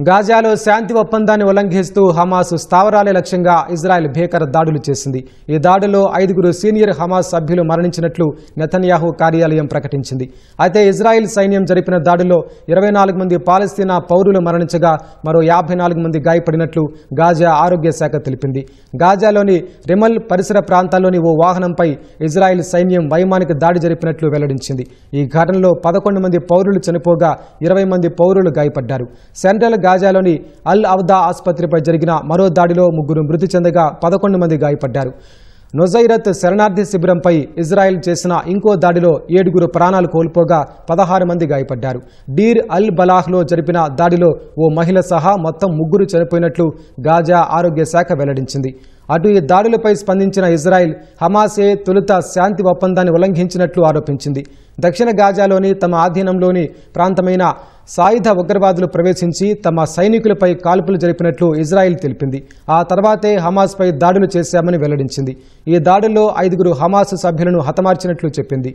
గాజాలో శాంతి ఒప్పందాన్ని ఉల్లంఘిస్తూ హమాస్ స్థావరాలే లక్ష్యంగా ఇజ్రాయెల్ భీకర దాడులు చేసింది. ఈ దాడుల్లో 5 సీనియర్ హమాస్ సభ్యులు మరణించినట్లు నెతన్యాహు కార్యాలయం ప్రకటించింది. అయితే ఇజ్రాయెల్ సైన్యం జరిపిన దాడుల్లో 24 మంది పాలస్తీనా పౌరులు మరణించగా మరో 54 మంది గాయపడినట్లు గాజా ఆరోగ్య శాఖ తెలిపింది. గాజాలోని రిమల్ పరిసర ప్రాంతాల్లోని ఓ వాహనంపై ఇజ్రాయెల్ సైన్యం వైమానిక దాడి జరిపినట్లు వెల్లడించింది. ఈ ఘటనలో 11 మంది పౌరులు చనిపోగా 20 మంది పౌరులు గాయపడ్డారు. సెంట్రల్ గాజాలోని అల్ అవదా ఆసుపత్రిపై జరిగిన మరో దాడిలో 3 మృతి చెందగా 11 మంది గాయపడ్డారు. నొజైరత్ శరణార్థి శిబిరంపై ఇజ్రాయెల్ చేసిన ఇంకో దాడిలో 7 ప్రాణాలు కోల్పోగా 16 మంది గాయపడ్డారు. డీర్ అల్ బలాహ్లో జరిపిన దాడిలో ఓ మహిళ సహా మొత్తం 3 చనిపోయినట్లు గాజా ఆరోగ్య శాఖ వెల్లడించింది. అటు ఈ దాడులపై స్పందించిన ఇజ్రాయెల్ హమాసే తొలుత శాంతి ఒప్పందాన్ని ఉల్లంఘించినట్లు ఆరోపించింది. దక్షిణ గాజాలోని తమ ఆధీనంలోని ప్రాంతమైన సాయుధ ఉగ్రవాదులు ప్రవేశించి తమ సైనికులపై కాల్పులు జరిపినట్లు ఇజ్రాయెల్ తెలిపింది. ఆ తర్వాతే హమాస్పై దాడులు చేశామని వెల్లడించింది. ఈ దాడుల్లో 5 హమాస్ సభ్యులను హతమార్చినట్లు చెప్పింది.